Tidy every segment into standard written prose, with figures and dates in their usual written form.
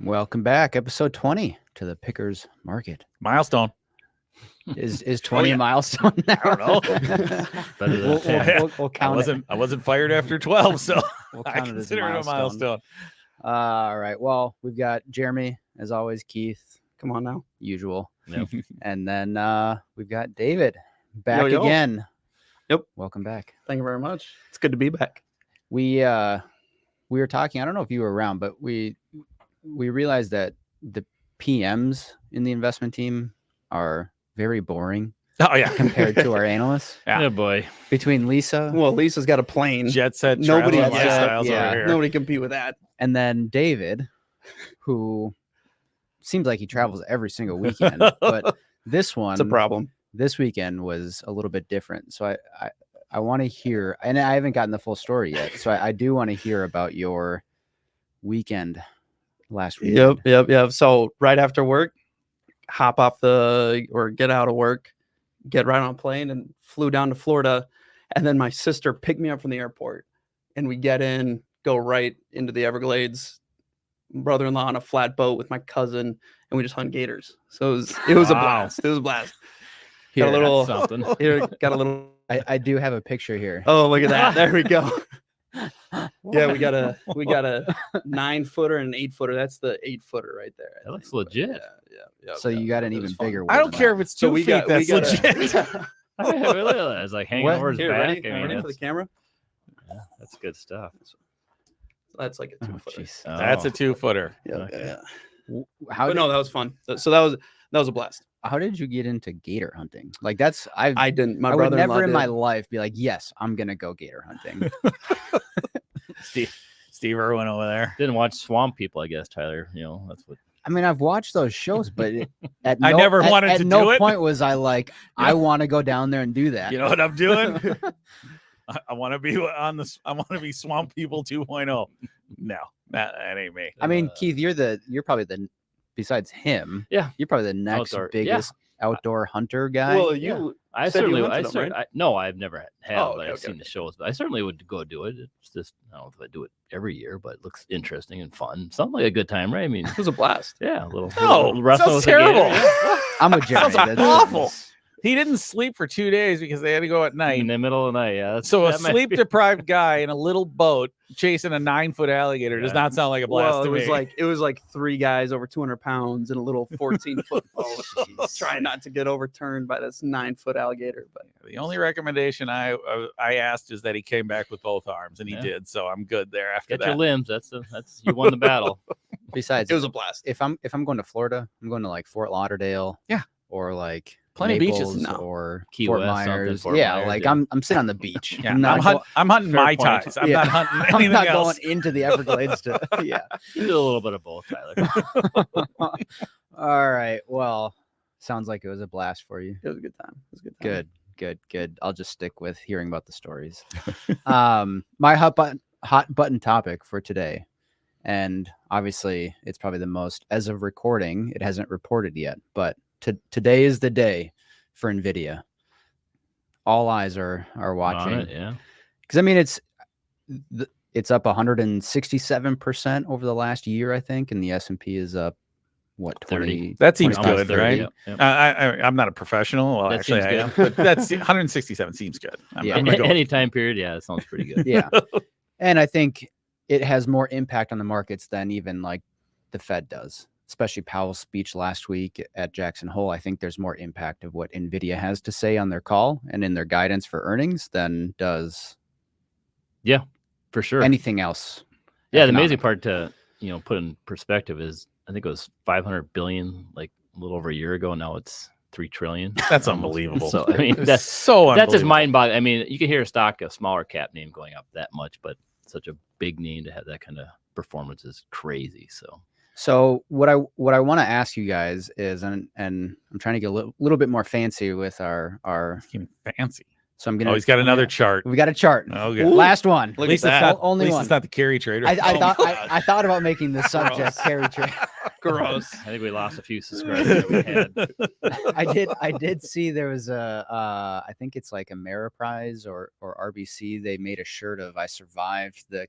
Welcome back, episode 20 to the Pickers Market. Milestone. Is 20 a milestone now? I don't know. Better than 10. We'll count it. I wasn't fired after 12, so We'll I count it as a consider it a milestone. All right. Well, we've got Jeremy, as always, Keith, Come on now. usual. Yep. And then we've got David back Yo, yo. again. Yep. Welcome back. Thank you very much. It's good to be back. We were talking, I don't know if you were around, but we realized that the PMs in the investment team are very boring Oh yeah, compared to our analysts. Yeah. Yeah, boy. Between Lisa Well, Lisa's got a plane. jet set. Nobody travel else- lifestyles yeah. over here. Nobody compete with that. and then David, who seems like he travels every single weekend, but this It's a one, problem. this weekend was a little bit different. So I want to hear, and I haven't gotten the full story yet. So I do want to hear about your weekend last week. Yep. So right after work, get out of work, get right on a plane and flew down to Florida. And then my sister picked me up from the airport and we get in, go right into the Everglades, brother-in-law on a flatboat with my cousin, and we just hunt gators. So it was a Wow. blast. It was a blast. Here, Got a little, Something. got a little, I do have a picture here. oh, look at that. There we go. Yeah, we got a 9-footer and an 8-footer. That's the 8-footer right there. I That looks think. But legit. Yeah. So you got an It even was fun. bigger one. I don't than care that. if it's So 2 we feet. got That's we legit. I was like hanging What? over his Here, back. ready? I mean, Ready for the camera? that's good stuff. That's like a Oh, 2-footer. jeez. That's a 2-footer. Yeah, Okay. yeah. How But did, no, that was fun. So that was a blast. how did you get into gator hunting? Like that's I didn't. My I would brother never in my life be like, yes, I'm gonna go gator hunting. Steve Irwin over there. Didn't watch Swamp People, I guess, Tyler. You know, that's what. I mean, I've watched those shows, but at I never wanted at to no do it. point was I like, I want to go down there and do that. You know what I'm doing? I want to be I want to be Swamp People 2.0. No, that ain't me. I mean, Keith, you're probably besides him, Yeah. you're probably the next Outdoor- biggest outdoor hunter guy. Well, you I said you certainly, hunted them, right? no, I've never had, Oh, but okay, I've okay, seen the shows. But I certainly would go do it. It's just, I don't know if I do it every year, but it looks interesting and fun. Sounds like a good time, right? I mean, it was a blast. yeah, a little, No, little wrestling sounds with a gator, terrible. yeah. I'm a Jeremy. Sounds That's- awful. He didn't sleep for 2 days because they had to go at night. In the middle of the night, yeah. So a that might sleep be- deprived guy in a little boat chasing a 9-foot alligator does Yeah. not sound like a blast Well, to me. it was like 3 guys over 200 pounds in a little 14-foot boat, trying not to get overturned by this 9-foot alligator. But The only recommendation I asked is that he came back with both arms, and he Yeah. did. So I'm good there after Get that. your limbs. That's you won the battle. Besides, it was a blast. if I'm going to Florida, I'm going to like Fort Lauderdale, Yeah. or like Plenty of beaches. Naples No. or Key Fort West, something, Myers. Fort Yeah, Myers, like yeah. I'm sitting on the beach. Yeah, I'm not, I'm hunting Fair my point. ties. I'm Yeah. not hunting I'm anything not else. going into the Everglades to. Yeah. You did a little bit of both, Tyler. All right. Well, sounds like it was a blast for you. It was a good time. It was a good time. Good. I'll just stick with hearing about the stories. My hot button topic for today, and obviously it's probably the most, as of recording, it hasn't reported yet, but today is the day for NVIDIA. All eyes are On watching, it, yeah. because I mean it's up 167% over the last year, I think, and the S&P is up what 20? That seems 25, good, 30, right? yep, yep. I'm not a professional. Well, That actually, seems I am. But that's 167 seems good. Yeah. I'm gonna go. Any time period, yeah, that sounds pretty good. Yeah, and I think it has more impact on the markets than even like the Fed does, especially Powell's speech last week at Jackson Hole. I think there's more impact of what NVIDIA has to say on their call and in their guidance for earnings than does For sure. anything else. Yeah, the amazing economic. part to put in perspective is I think it was 500 billion like a little over a year ago. Now it's 3 trillion. That's Almost. unbelievable. So I mean It's that's so that's just unbelievable. mind-boggling. I mean, you can hear a smaller cap name going up that much, but such a big name to have that kind of performance is crazy. So what I want to ask you guys is, and I'm trying to get a little bit more fancy with our. Getting fancy. So I'm gonna. Oh, he's got another chart. We got a chart. Okay. Ooh. Last one. Look At least at it's that. not Only at least one. it's not the carry trader. I Oh thought my gosh. I thought about making the subject Gross. carry trade. Gross. I think we lost a few subscribers that we had. I did see there was I think it's like Ameriprise or RBC. They made a shirt of "I survived the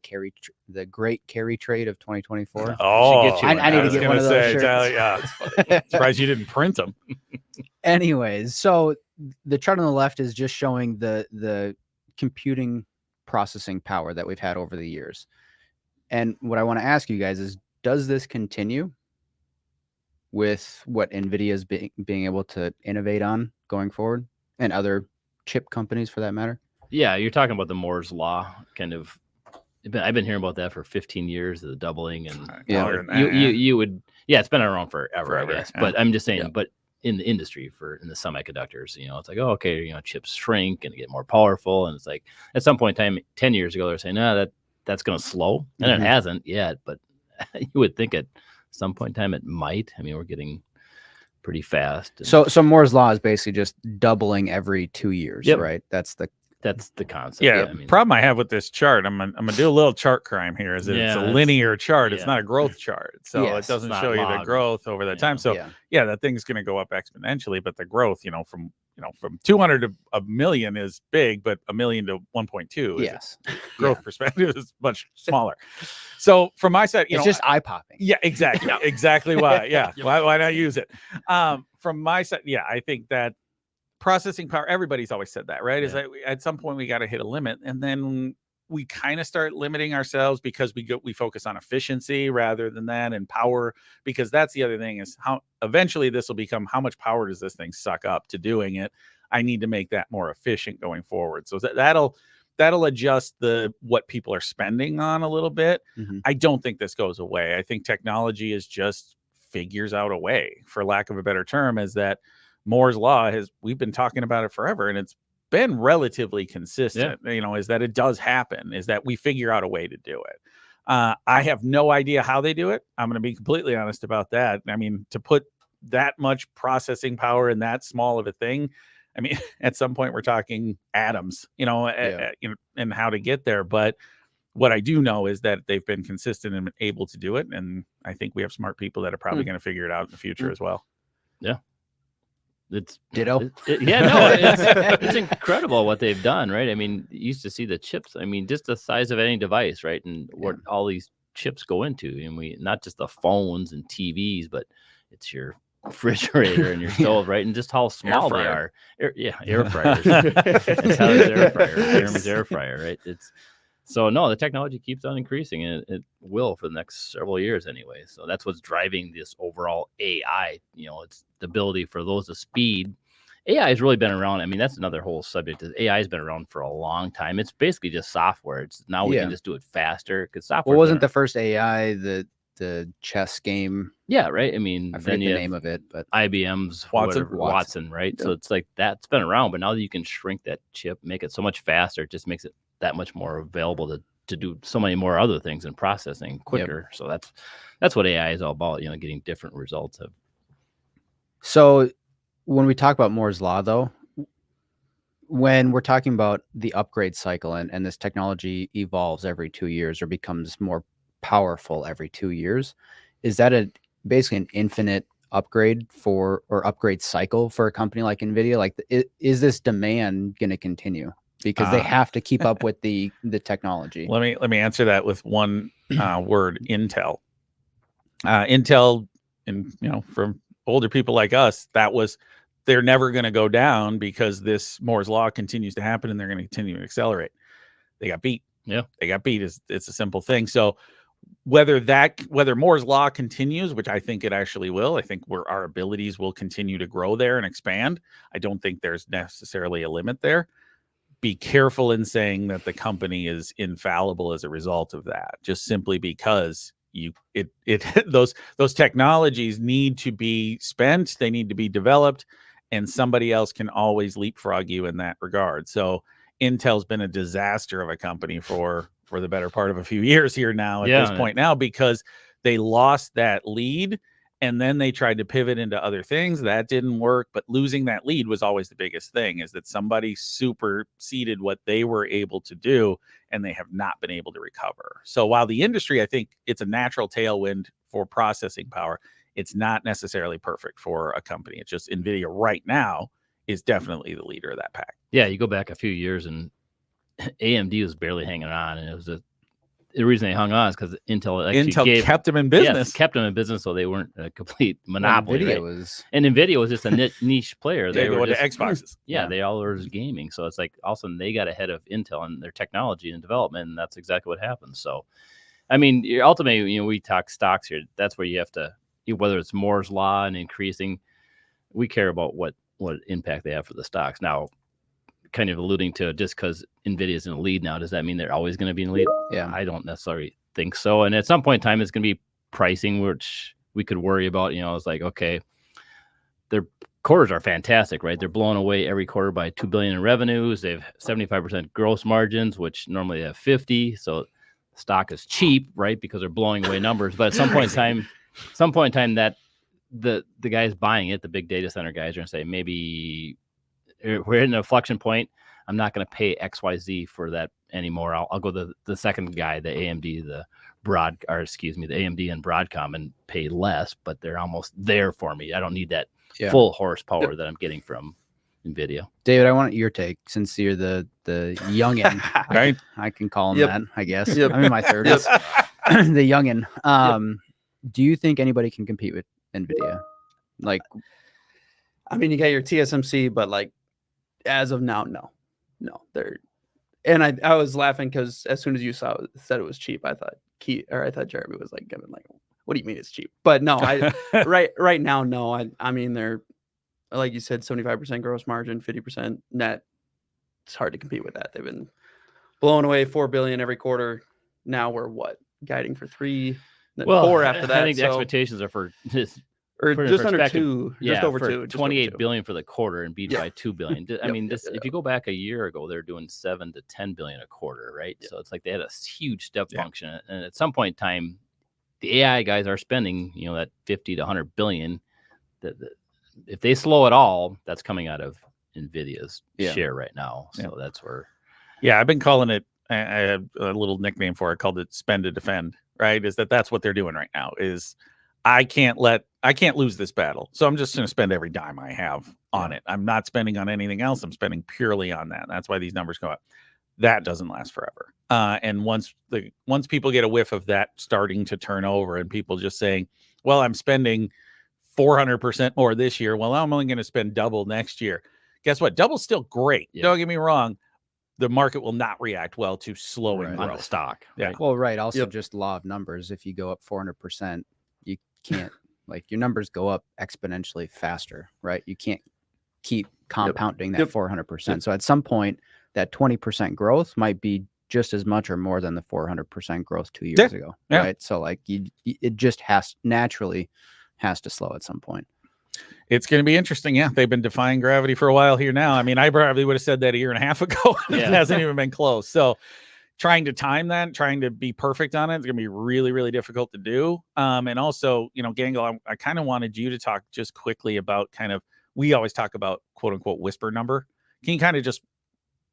great carry trade of 2024." Oh, get you one. I need to get one of those shirts. Yeah, surprised you didn't print them. Anyways, so the chart on the left is just showing the computing processing power that we've had over the years. And what I want to ask you guys is, does this continue with what NVIDIA is being able to innovate on going forward, and other chip companies for that matter? Yeah, you're talking about the Moore's Law kind of. I've been hearing about that for 15 years, the doubling, and you would, it's been around forever, I guess. Yeah. But I'm just saying, but in the industry in the semiconductors, it's like, oh, okay, chips shrink and get more powerful, and it's like at some point in time, 10 years ago, they're saying, no, that's going to slow, and it hasn't yet, but you would think at some point in time it might. I mean, we're getting pretty fast. So Moore's Law is basically just doubling every 2 years, right? That's the concept. Yeah. I mean, problem I have with this chart, I'm gonna do a little chart crime here, is that it's a linear chart. It's not a growth chart, so it doesn't show you the growth over that time. So that thing's gonna go up exponentially, but the growth, from 200 to a million is big, but a million to 1.2 growth perspective is much smaller. So from my side, it's just eye popping. Yeah, exactly. Exactly why. Yeah. Why not use it? From my side, I think that processing power, everybody's always said that, right? Is that at some point we got to hit a limit, and then we kind of start limiting ourselves because we focus on efficiency rather than that, and power, because that's the other thing, is how eventually this will become, how much power does this thing suck up to doing it? I need to make that more efficient going forward. So that'll adjust what people are spending on a little bit. I don't think this goes away. I think technology is just figures out a way, for lack of a better term, is that Moore's Law we've been talking about it forever, and it's been relatively consistent, is that it does happen, is that we figure out a way to do it. I have no idea how they do it. I'm going to be completely honest about that. I mean, to put that much processing power in that small of a thing, I mean, at some point we're talking atoms, and how to get there. But what I do know is that they've been consistent and able to do it. And I think we have smart people that are probably going to figure it out in the future as well. Yeah. It's ditto. It's incredible what they've done, right? I mean, you used to see the chips. I mean, just the size of any device, right? And what all these chips go into, and not just the phones and TVs, but it's your refrigerator and your stove, right? And just how small they are. Air fryers. It's Tyler's air fryer, Jeremy's air fryer, right? So no, the technology keeps on increasing, and it will for the next several years anyway. So that's what's driving this overall AI. It's the ability for those to speed. AI has really been around. I mean, that's another whole subject. AI has been around for a long time. It's basically just software. It's now we can just do it faster, because software. Well, wasn't the first AI the chess game? Yeah, right. I mean, I forget the name of it, but IBM's Watson, right? Yeah. So it's like that's been around, but now that you can shrink that chip, make it so much faster, it just makes it that much more available to do so many more other things and processing quicker. So that's what AI is all about, getting different results of. So when we talk about Moore's Law, though, when we're talking about the upgrade cycle and this technology evolves every 2 years or becomes more powerful every 2 years, is that basically an infinite upgrade or upgrade cycle for a company like NVIDIA? Like, is this demand going to continue? Because they have to keep up with the technology. Let me answer that with one word: Intel. Intel, and from older people like us, they're never going to go down, because this Moore's Law continues to happen, and they're going to continue to accelerate. They got beat. Yeah, they got beat. It's a simple thing. So whether Moore's Law continues, which I think it actually will, I think our abilities will continue to grow there and expand. I don't think there's necessarily a limit there. Be careful in saying that the company is infallible as a result of that, just simply because those technologies need to be spent, they need to be developed, and somebody else can always leapfrog you in that regard. So Intel's been a disaster of a company for the better part of a few years here now at this point now, because they lost that lead. And then they tried to pivot into other things. That didn't work. But losing that lead was always the biggest thing, is that somebody superseded what they were able to do, and they have not been able to recover. So while the industry, I think it's a natural tailwind for processing power, It's not necessarily perfect for a company. It's just NVIDIA right now is definitely the leader of that pack. Yeah, you go back a few years and AMD was barely hanging on, and it was the reason they hung on is because Intel actually kept them in business. Yes, kept them in business, so they weren't a complete monopoly. NVIDIA right? was, And NVIDIA was just a niche player. They were just, the Xboxes. Yeah, they all were just gaming. So it's like all of a sudden they got ahead of Intel and their technology and development, and that's exactly what happened. So, I mean, ultimately, we talk stocks here. That's where you have to, whether it's Moore's law and increasing, we care about what impact they have for the stocks. Now, kind of alluding to just because NVIDIA is in the lead now, does that mean they're always going to be in the lead? Yeah. I don't necessarily think so. And at some point in time, it's going to be pricing, which we could worry about. It's like, okay, their quarters are fantastic, right? They're blowing away every quarter by $2 billion in revenues. They have 75% gross margins, which normally they have 50. So stock is cheap, right? Because they're blowing away numbers. But at some point in time, that the guys buying it, the big data center guys, are going to say, maybe we're in an inflection point. I'm not going to pay XYZ for that anymore. I'll go the second guy, the AMD, the AMD and Broadcom, and pay less, but they're almost there for me. I don't need that full horsepower that I'm getting from NVIDIA. David, I want your take since you're the youngin. Right? I can call him Yep. that, I guess. Yep. I'm in my 30s. The youngin. Do you think anybody can compete with NVIDIA? Like, I mean, you got your TSMC, but like as of now, no. They're, and I was laughing because as soon as you said it was cheap, I thought Jeremy was like giving like, what do you mean it's cheap? But no, right now, no. I mean, they're, like you said, 75% gross margin, 50% net. It's hard to compete with that. They've been blowing away $4 billion every quarter. Now we're guiding for 3, then 4 after that. I think the expectations are for just or put it in just under perspective, 2, just over 2, just 28 over 2. billion for the quarter and beat by $2 billion. I Yep, mean, yep, if you go back a year ago, they're doing 7 to 10 billion a quarter, right? Yep. So it's like they had a huge step function, and at some point in time, the AI guys are spending, that 50 to 100 billion. If they slow at all, that's coming out of NVIDIA's share right now. So that's where. Yeah, I've been calling it. I have a little nickname for it, called it "spend to defend." Right? That's what they're doing right now. Is I can't lose this battle, so I'm just going to spend every dime I have on it. I'm not spending on anything else. I'm spending purely on that. That's why these numbers go up. That doesn't last forever. And once people get a whiff of that starting to turn over, and people just saying, "Well, I'm spending 400% more this year. Well, I'm only going to spend double next year." Guess what? Double's still great. Yeah. Don't get me wrong. The market will not react well to slowing on growth. the stock. Yeah. Right? well, right. Also, just law of numbers. If you go up 400%, you can't like your numbers go up exponentially faster, right? You can't keep compounding that 400%. So at some point, that 20% growth might be just as much or more than the 400% growth 2 years ago, right? So like it just naturally has to slow at some point. It's going to be interesting. Yeah, they've been defying gravity for a while here now. I mean, I probably would have said that a year and a half ago. It hasn't even been close. So trying to time that, trying to be perfect on it, it's going to be really, really difficult to do. And also, Gangl, I kind of wanted you to talk just quickly about we always talk about quote unquote whisper number. Can you kind of just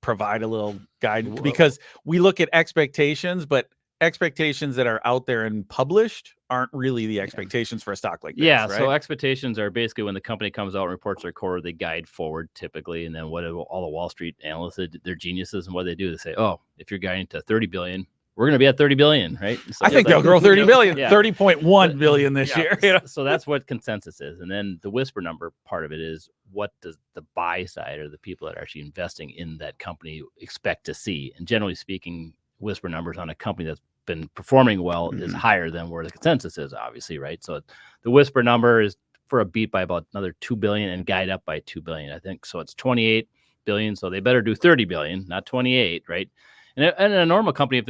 provide a little guide? Because we look at expectations, but expectations that are out there and published aren't really the expectations for a stock like this. Yeah. Right? So expectations are basically when the company comes out and reports their quarter, they guide forward typically. And then what all the Wall Street analysts, they're geniuses. And what they do, they say, oh, if you're guiding to 30 billion, we're going to be at 30 billion, right? So I think they'll grow 30 billion, 30.1 billion this year. So that's what consensus is. And then the whisper number part of it is, what does the buy side or the people that are actually investing in that company expect to see? And generally speaking, whisper numbers on a company that's been performing well is higher than where the consensus is, obviously, right? So the whisper number is for a beat by about another 2 billion and guide up by 2 billion, I think. So it's 28 billion. So they better do 30 billion, not 28, right? And in a normal company, if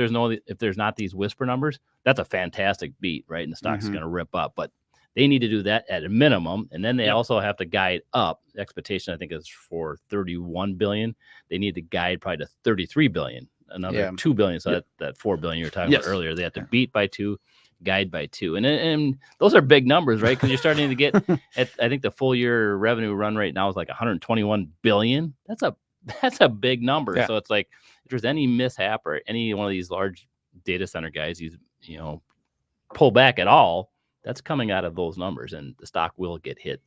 there's not these whisper numbers, that's a fantastic beat, right? And the stock's going to rip up. But they need to do that at a minimum, and then they also have to guide up. The expectation, I think, is for 31 billion. They need to guide probably to 33 billion. Another 2 billion. So that 4 billion you were talking about earlier, they have to beat by 2, guide by 2. And those are big numbers, right? Because you're starting to get I think the full year revenue run rate now is like 121 billion. That's a big number. So it's like, if there's any mishap or any one of these large data center guys, pull back at all, that's coming out of those numbers, and the stock will get hit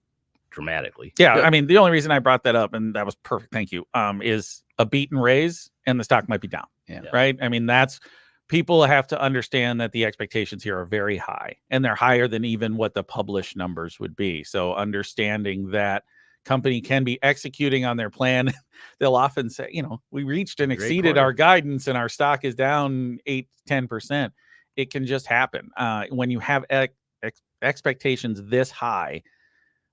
dramatically. Yeah, I mean, the only reason I brought that up, and that was perfect, thank you, is a beat and raise, and the stock might be down. Yeah. Right? I mean, that's people have to understand that the expectations here are very high, and they're higher than even what the published numbers would be. So understanding that company can be executing on their plan, they'll often say, we reached and exceeded our guidance and our stock is down 8-10%. It can just happen. When you have expectations this high,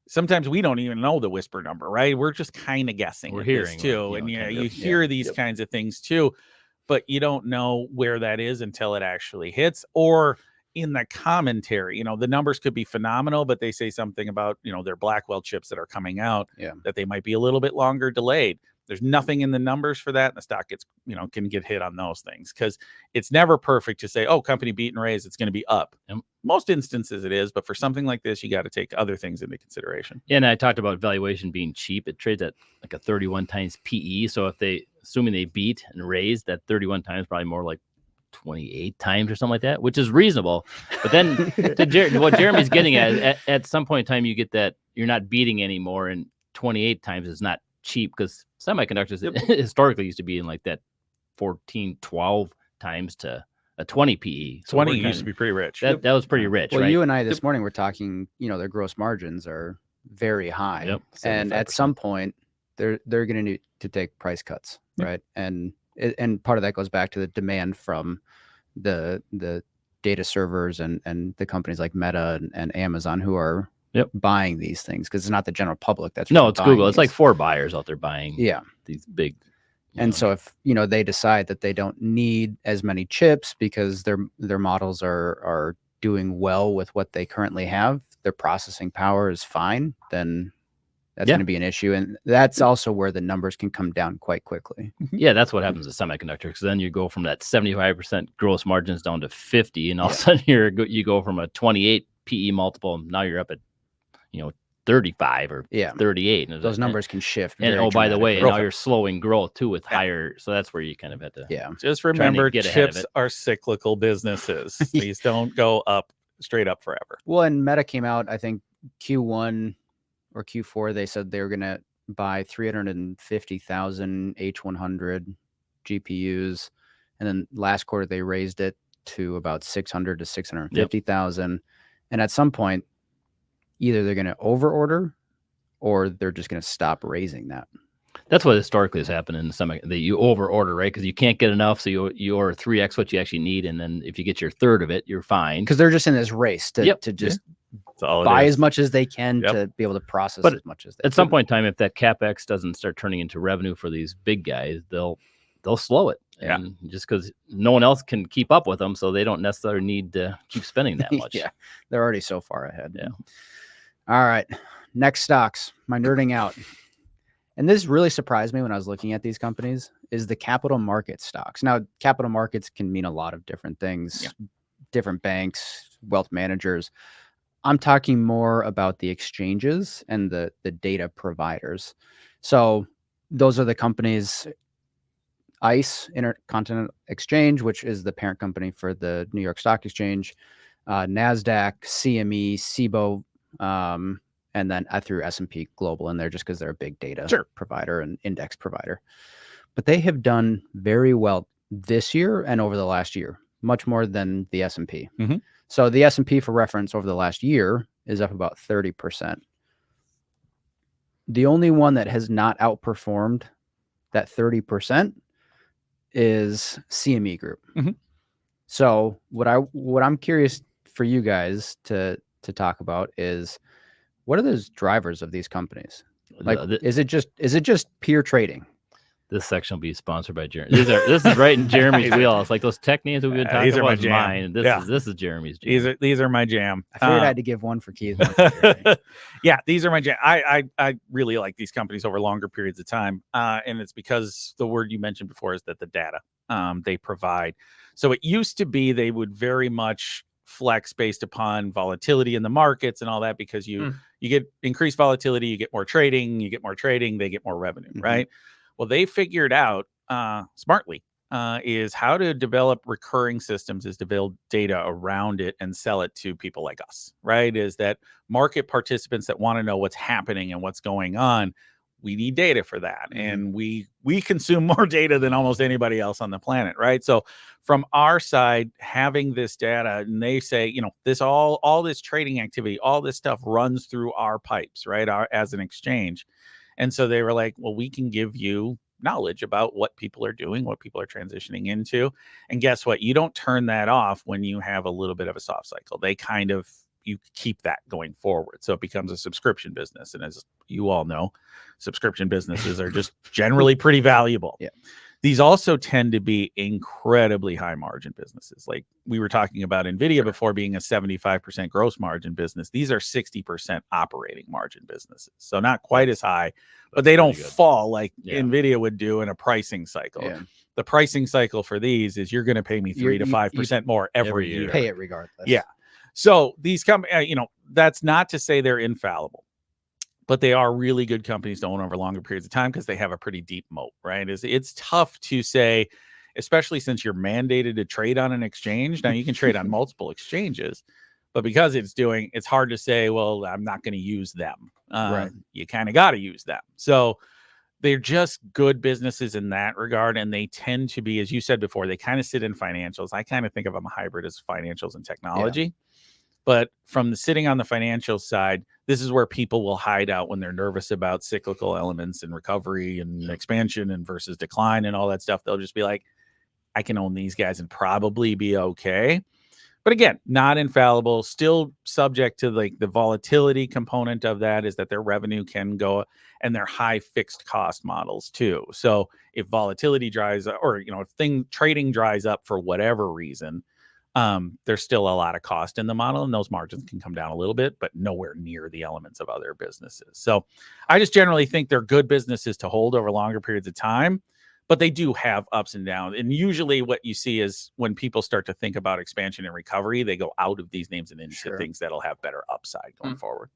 sometimes we don't even know the whisper number, right? We're just kind of guessing. We're at hearing this too. it, And kind you of. hear these kinds of things too, but you don't know where that is until it actually hits, or in the commentary. The numbers could be phenomenal, but they say something about, their Blackwell chips that are coming out, that they might be a little bit longer delayed. There's nothing in the numbers for that. And the stock gets, can get hit on those things, because it's never perfect to say, oh, company beat and raise, it's going to be up. In most instances it is, but for something like this, you got to take other things into consideration. Yeah, and I talked about valuation being cheap. It trades at like a 31 times PE. So if assuming they beat and raise, that 31 times probably more like 28 times or something like that, which is reasonable. But then what Jeremy's getting at some point in time, you get that you're not beating anymore, and 28 times is not cheap, because semiconductors historically used to be in like that 14, 12 times to a 20 PE. So 20 used to be pretty rich. That was pretty rich. Well, right? you and I this morning were talking, their gross margins are very high. Yep, and at some point they're going to need to take price cuts, right? And part of that goes back to the demand from the data servers and the companies like Meta and Amazon who are buying these things, because it's not the general public that's it's Google. these. It's like 4 buyers out there buying these big. And so if they decide that they don't need as many chips because their models are doing well with what they currently have, their processing power is fine, then that's going to be an issue. And that's also where the numbers can come down quite quickly. Yeah, that's what happens with semiconductors, because then you go from that 75% gross margins down to 50, and all of a sudden you go from a 28 PE multiple, now you're up at 35 or 38. And those numbers can shift. And by the way, now you're slowing growth too with higher. So that's where you kind of had to. Yeah. Just remember, chips are cyclical businesses. These don't go up straight up forever. Well, and Meta came out, I think Q1 or Q4, they said they were going to buy 350,000 H100 GPUs. And then last quarter, they raised it to about 600 to 650,000. And at some point, either they're going to overorder or they're just going to stop raising that. That's what historically has happened in that you overorder, right? Because you can't get enough, so you order 3x what you actually need, and then if you get your third of it, you're fine. Because they're just in this race to just buy as much as they can to be able to process as much as they can. At some point in time, if that CapEx doesn't start turning into revenue for these big guys, they'll slow it. And just because no one else can keep up with them, so they don't necessarily need to keep spending that much. They're already so far ahead. All right, next stocks. My nerding out, and this really surprised me when I was looking at these companies, is the capital market stocks. Now, capital markets can mean a lot of different things, different banks, wealth managers. I'm talking more about the exchanges and the data providers. So those are the companies. ICE, Intercontinental Exchange, which is the parent company for the New York Stock Exchange, NASDAQ, CME, CBOE, and then I threw S&P Global in there just because they're a big data provider and index provider. But they have done very well this year and over the last year, much more than the S&P. So the S&P, for reference, over the last year is up about 30%. The only one that has not outperformed that 30% is CME Group. So what I'm curious for you guys to talk about is, what are those drivers of these companies? Like, is it just pure trading? This section will be sponsored by Jeremy. This is right in Jeremy's wheelhouse. Like those tech names we've been talking these are about. my jam. Mine. This is Jeremy's jam. These are my jam. I figured I had to give one for Keith. One for Jeremy. These are my jam. I really like these companies over longer periods of time, and it's because the word you mentioned before is that the data they provide. So it used to be they would very much flex based upon volatility in the markets and all that, because you get increased volatility, you get more trading, they get more revenue, right? Well, they figured out smartly is how to develop recurring systems is to build data around it and sell it to people like us, right? Is that market participants that want to know what's happening and what's going on. We need data for that. And we consume more data than almost anybody else on the planet, right? So from our side, having this data, and they say, this all this trading activity, all this stuff runs through our pipes, right? As an exchange. And so they were like, well, we can give you knowledge about what people are doing, what people are transitioning into. And guess what? You don't turn that off when you have a little bit of a soft cycle. You keep that going forward. So it becomes a subscription business. And as you all know, subscription businesses are just generally pretty valuable. Yeah. These also tend to be incredibly high margin businesses. Like we were talking about NVIDIA before being a 75% gross margin business. These are 60% operating margin businesses. So not quite as high, but they don't fall like NVIDIA would do in a pricing cycle. Yeah. The pricing cycle for these is you're going to pay me 3 to 5% more every year. Pay it regardless. Yeah. So these that's not to say they're infallible, but they are really good companies to own over longer periods of time because they have a pretty deep moat, right? It's tough to say, especially since you're mandated to trade on an exchange. Now you can trade on multiple exchanges, but because it's hard to say, well, I'm not going to use them. Right. You kind of got to use them. So they're just good businesses in that regard. And they tend to be, as you said before, they kind of sit in financials. I kind of think of them a hybrid as financials and technology. Yeah. But from the sitting on the financial side, this is where people will hide out when they're nervous about cyclical elements and recovery and expansion and versus decline and all that stuff. They'll just be like, I can own these guys and probably be okay. But again, not infallible, still subject to like the volatility component of that is that their revenue can go and they're high fixed cost models too. So if volatility dries up or, if trading dries up for whatever reason, there's still a lot of cost in the model and those margins can come down a little bit, but nowhere near the elements of other businesses. So I just generally think they're good businesses to hold over longer periods of time, but they do have ups and downs. And usually what you see is when people start to think about expansion and recovery, they go out of these names and into things that'll have better upside going forward.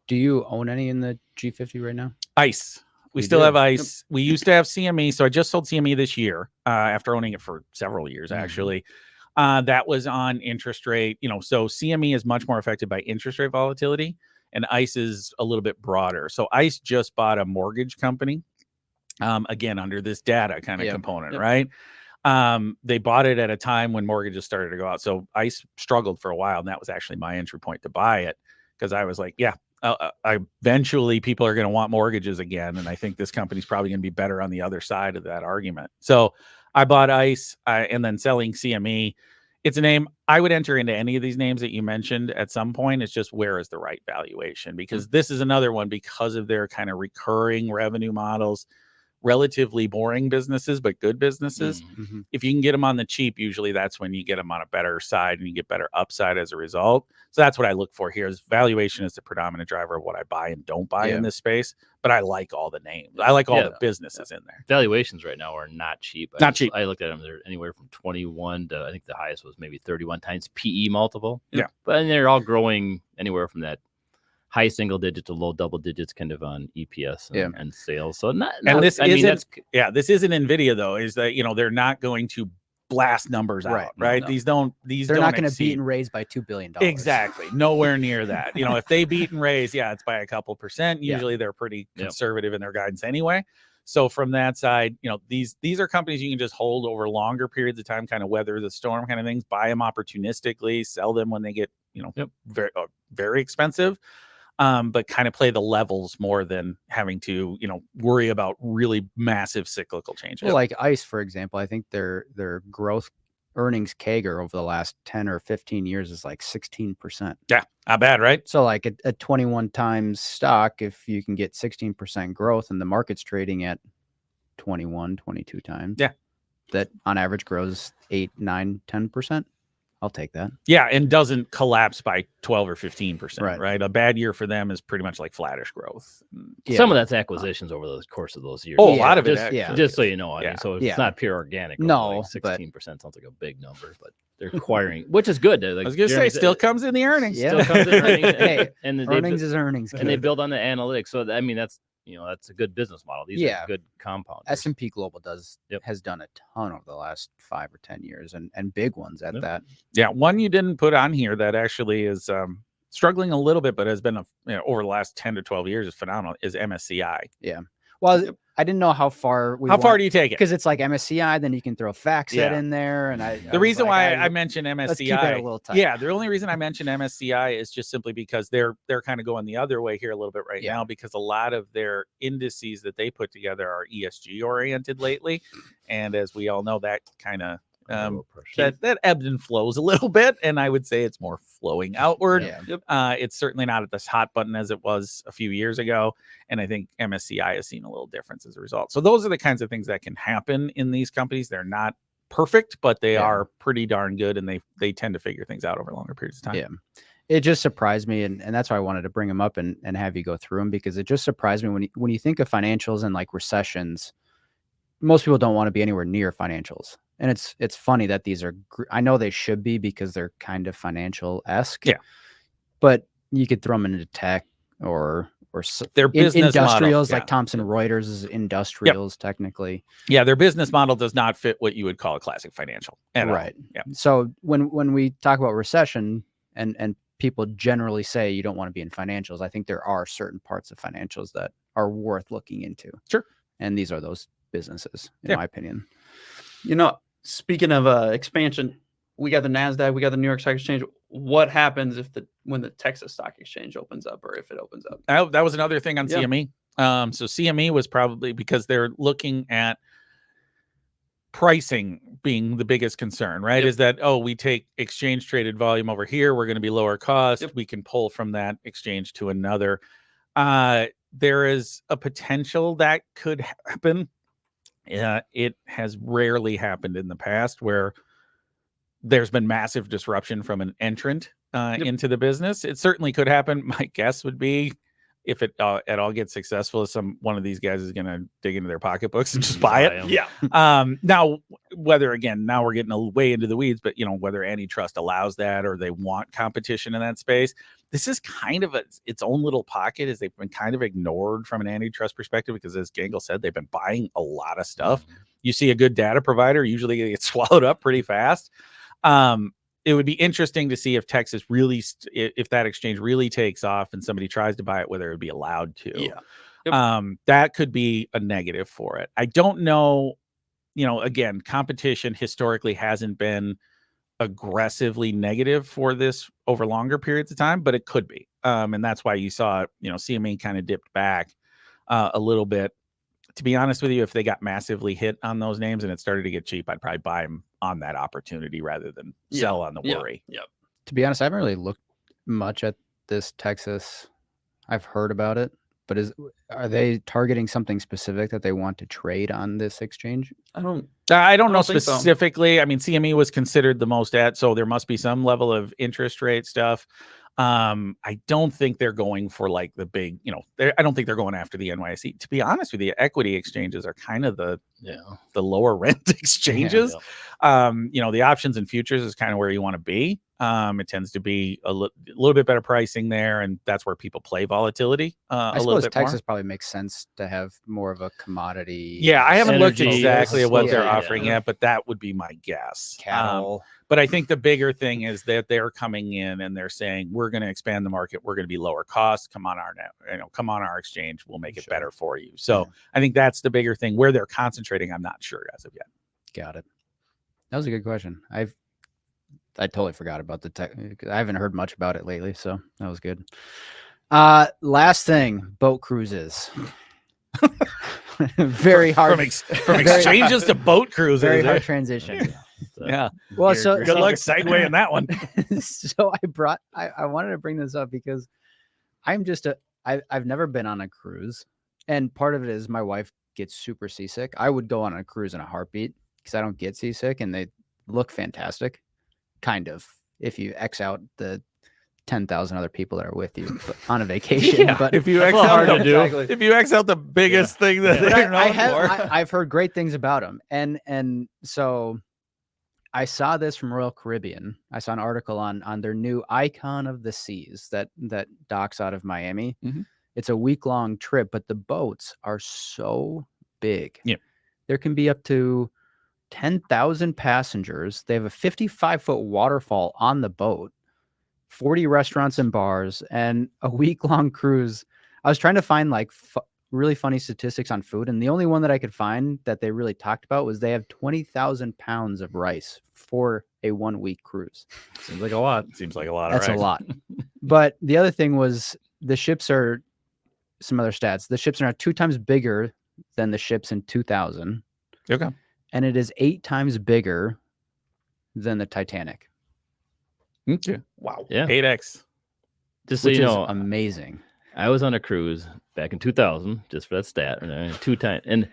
Do you own any in the G50 right now? ICE. We still have ICE. We used to have CME. So I just sold CME this year after owning it for several years, actually. That was on interest rate, so CME is much more affected by interest rate volatility and ICE is a little bit broader. So ICE just bought a mortgage company, again, under this data kind of component, right? They bought it at a time when mortgages started to go out. So ICE struggled for a while. And that was actually my entry point to buy it because I was like, eventually people are going to want mortgages again. And I think this company's probably going to be better on the other side of that argument. So I bought ICE and then selling CME. It's a name I would enter into any of these names that you mentioned at some point. It's just where is the right valuation? Because this is another one because of their kind of recurring revenue models, relatively boring businesses, but good businesses. If you can get them on the cheap, usually that's when you get them on a better side and you get better upside as a result. So that's what I look for here is valuation is the predominant driver of what I buy and don't buy in this space. But I like all the names. I like all the businesses in there. Valuations right now are not cheap. Cheap. I looked at them. They're anywhere from 21 to I think the highest was maybe 31 times PE multiple. Yeah. But they're all growing anywhere from that high single digit to low double digits kind of on EPS and sales. So this isn't NVIDIA though, is that, they're not going to blast numbers out, right? No. They're not going to beat and raise by $2 billion. Exactly. Nowhere near that. If they beat and raise, it's by a couple percent. Usually they're pretty conservative in their guidance anyway. So from that side, these are companies you can just hold over longer periods of time, kind of weather the storm kind of things, buy them opportunistically, sell them when they get, very, very expensive. But kind of play the levels more than having to, worry about really massive cyclical changes. Well, like ICE, for example, I think their growth earnings CAGR over the last 10 or 15 years is like 16%. Yeah, not bad, right? So like a 21 times stock, if you can get 16% growth and the market's trading at 21, 22 times. Yeah. That on average grows 8, 9, 10%. I'll take that. Yeah, and doesn't collapse by 12 or 15%, right? A bad year for them is pretty much like flattish growth. Yeah. Some of that's acquisitions over the course of those years. Oh, a lot of it, just so you know. I mean, so it's not pure organic. No, like 16% sounds like a big number, but they're acquiring, which is good. Like, I was going to say, still comes in the earnings. Still comes in earnings. Hey, and earnings is earnings. And they build on the analytics. So, I mean, that's, that's a good business model. These Yeah. are good compounders. S&P Global Yep. has done a ton over the last 5 or 10 years, and big ones at Yep. that. Yeah, one you didn't put on here that actually is struggling a little bit, but has been over the last 10 to 12 years is phenomenal, is MSCI. Yeah. Well, I didn't know how far How far do you take it? because it's like MSCI, then you can throw FactSet Yeah. in there, and The reason why I mentioned MSCI, let's keep it a little tight. yeah, the only reason I mentioned MSCI is just simply because they're kind of going the other way here a little bit right now, because a lot of their indices that they put together are ESG oriented lately, and as we all know, that kind of that ebbs and flows a little bit, and I would say it's more flowing outward. Yeah. It's certainly not at this hot button as it was a few years ago, and I think MSCI has seen a little difference as a result. So those are the kinds of things that can happen in these companies. They're not perfect, but they are pretty darn good, and they tend to figure things out over longer periods of time. Yeah. It just surprised me, and that's why I wanted to bring them up and have you go through them, because it just surprised me when you think of financials and like recessions, most people don't want to be anywhere near financials. And it's funny that these are, I know they should be because they're kind of financial-esque. Yeah. But you could throw them into tech or their business industrials, model, like Thomson Reuters is industrials technically. Yeah, their business model does not fit what you would call a classic financial at all. Yeah. So when we talk about recession and people generally say you don't want to be in financials, I think there are certain parts of financials that are worth looking into. Sure. And these are those businesses, in my opinion. Speaking of expansion, we got the NASDAQ, we got the New York Stock Exchange. What happens when the Texas Stock Exchange opens up, or if it opens up? That was another thing on CME. So CME was probably because they're looking at pricing being the biggest concern, right? Is that, we take exchange traded volume over here, we're going to be lower cost. We can pull from that exchange to another. There is a potential that could happen. It has rarely happened in the past where there's been massive disruption from an entrant into the business. It certainly could happen. My guess would be, if it at all gets successful, one of these guys is going to dig into their pocketbooks and just buy it. Yeah. Now, now we're getting way into the weeds, but whether antitrust allows that or they want competition in that space, this is kind of its own little pocket, as they've been kind of ignored from an antitrust perspective, because as Gangl said, they've been buying a lot of stuff. You see a good data provider, usually they get swallowed up pretty fast. It would be interesting to see if Texas really, if that exchange really takes off and somebody tries to buy it, whether it would be allowed to. Yeah. That could be a negative for it. I don't know. Again, competition historically hasn't been aggressively negative for this over longer periods of time, but it could be. And that's why you saw, CME kind of dipped back a little bit. To be honest with you, if they got massively hit on those names and it started to get cheap, I'd probably buy them on that opportunity rather than sell on the worry. Yeah. To be honest, I haven't really looked much at this Texas. I've heard about it, but are they targeting something specific that they want to trade on this exchange? I don't know specifically. So. I mean, CME was considered the most so there must be some level of interest rate stuff. I don't think they're going for like the big, I don't think they're going after the NYSE. To be honest with you, equity exchanges are kind of the lower rent exchanges. The options and futures is kind of where you want to be. It tends to be a little bit better pricing there, and that's where people play volatility. I suppose Texas probably makes sense to have more of a commodity. Yeah, I haven't looked exactly at what they're offering yet, but that would be my guess. Cattle. But I think the bigger thing is that they're coming in and they're saying, we're going to expand the market. We're going to be lower cost. Come on our exchange. We'll make it better for you. So I think that's the bigger thing. Where they're concentrating, I'm not sure as of yet. Got it. That was a good question. I totally forgot about the tech. I haven't heard much about it lately, so that was good. Last thing, boat cruises. Very hard. From exchanges to boat cruises. Very hard transition. Yeah. Well, so good luck segueing that one. So I wanted to bring this up because I've never been on a cruise, and part of it is my wife gets super seasick. I would go on a cruise in a heartbeat because I don't get seasick, and they look fantastic. Kind of, if you X out the 10,000 other people that are with you on a vacation. Yeah, but if you X out the biggest thing that they're known for. I've heard great things about them, and so I saw this from Royal Caribbean. I saw an article on their new Icon of the Seas that docks out of Miami, It's a week-long trip, but the boats are so big. Yeah. There can be up to 10,000 passengers. They have a 55-foot waterfall on the boat, 40 restaurants and bars, and a week-long cruise. I was trying to find like really funny statistics on food, and the only one that I could find that they really talked about was they have 20,000 pounds of rice for a 1-week cruise. Seems like a lot. Seems like a lot. That's a lot. But the other thing was the ships are, some other stats, the ships are now 2 times bigger than the ships in 2000. Okay. And it is 8 times bigger than the Titanic. Okay. Wow. Yeah. 8x. Just so Which you is know, amazing. I was on a cruise back in 2000, just for that stat, 2 times. And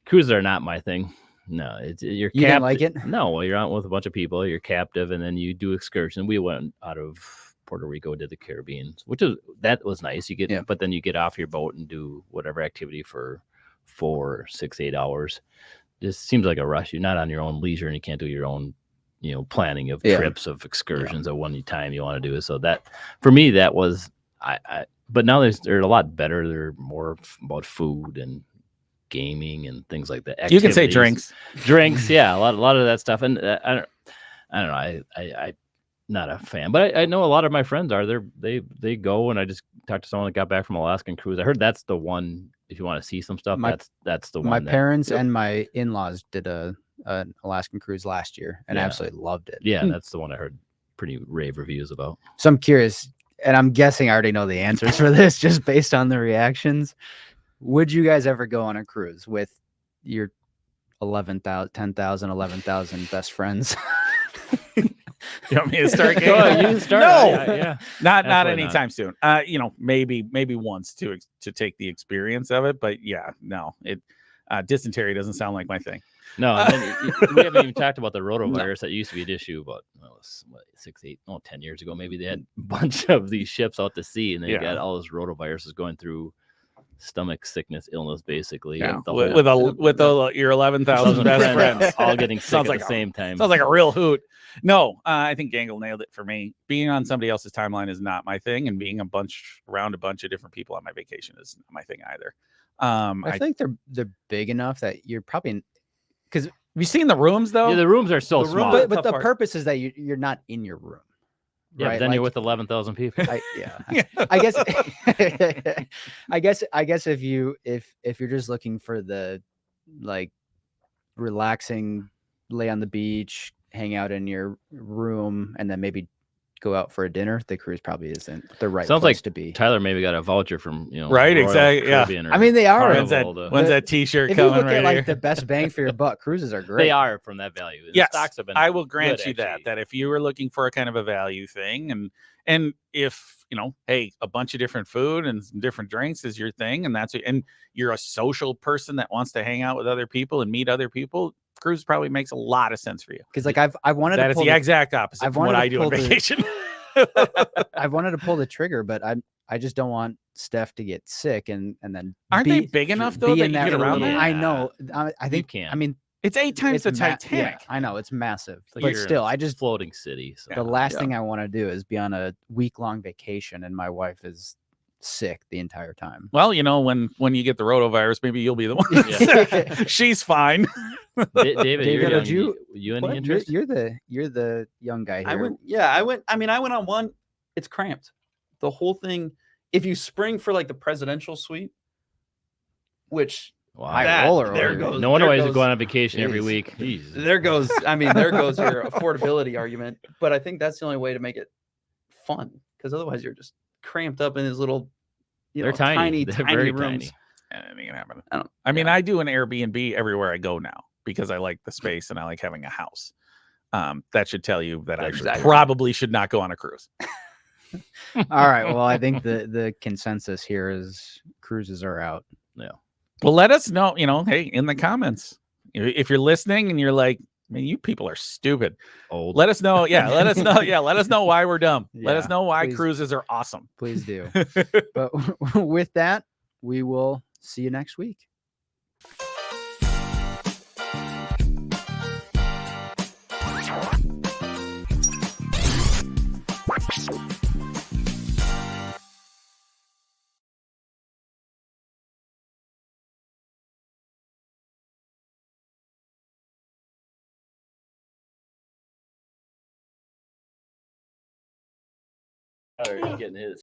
cruises are not my thing. No, you're You didn't like it? No, you're out with a bunch of people, you're captive, and then you do excursion. We went out of Puerto Rico to the Caribbean, that was nice. You get, but then you get off your boat and do whatever activity for 4, 6, 8 hours. Just seems like a rush. You're not on your own leisure, and you can't do your own, planning of trips, of excursions at one time you want to do it. So that, for me, that was but now they're a lot better. They're more about food and gaming and things like that. You can say drinks. Yeah, a lot of that stuff. And I don't know. I not a fan, but I know a lot of my friends are there. They go, and I just talked to someone that got back from Alaskan cruise. I heard that's the one. If you want to see some stuff, that's the one. My parents and my in-laws did an Alaskan cruise last year, and absolutely loved it. Yeah, that's the one I heard pretty rave reviews about. So I'm curious, and I'm guessing I already know the answers for this just based on the reactions. Would you guys ever go on a cruise with your 10,000, 11,000 best friends? You want me to start? You can start. No, yeah. Not anytime soon. Maybe once to take the experience of it, but yeah, no. Dysentery doesn't sound like my thing. No, we haven't even talked about the rotavirus that used to be an issue about 10 years ago. Maybe they had a bunch of these ships out to sea, and they got all those rotaviruses going through stomach sickness, illness, basically. Yeah. With your 11,000 best friends all getting sick at the same time. Sounds like a real hoot. No, I think Gangl nailed it for me. Being on somebody else's timeline is not my thing, and being around a bunch of different people on my vacation is not my thing either. I think they're big enough that you're probably, because have you seen the rooms though? Yeah, the rooms are so small. But the purpose is that you're not in your room. Yeah, right? Then you're with 11,000 people. I guess if you're just looking for the relaxing, lay on the beach, hang out in your room, and then maybe go out for a dinner, the cruise probably isn't the right place to be. Tyler maybe got a voucher from right, Royal exactly. Caribbean. I mean, they are. When's that T-shirt if coming? If you look right at here? the best bang for your buck, cruises are great. They are from that value. Yes, stocks have been. I will grant you actually. that if you were looking for a kind of a value thing, and if hey, a bunch of different food and some different drinks is your thing, and you're a social person that wants to hang out with other people and meet other people, cruise probably makes a lot of sense for you. Because I wanted that to is pull the exact opposite from what I do on vacation. I wanted to pull the trigger, but I just don't want Steph to get sick and then aren't they big enough though that you get around that? that? I know. I think you can. I mean, it's 8 times the Titanic. I know it's massive, Like but still, I just floating city. So. the last thing I want to do is be on a week-long vacation and my wife is sick the entire time. Well, when you get the rotavirus, maybe you'll be the one. She's fine. David, you any interest? You're the young guy here. I went on one. It's cramped. The whole thing. If you spring for the presidential suite, which high roller, there goes. No wonder why he's going on vacation every week. Jeez. There goes your affordability argument. But I think that's the only way to make it fun, because otherwise you're just cramped up in these little, they're tiny very rooms. Tiny. Anything can happen. I do an Airbnb everywhere I go now because I like the space and I like having a house. That should tell you that I probably should not go on a cruise. All right. Well, I think the consensus here is cruises are out. Yeah. Well, let us know, hey, in the comments, if you're listening and you're like, man, you people are stupid. Old. Let us know. Yeah. Let us know. Yeah. Let us know why we're dumb. Let us know why please. Cruises are awesome. Please do. But with that, we will see you next week. Tyler is getting his.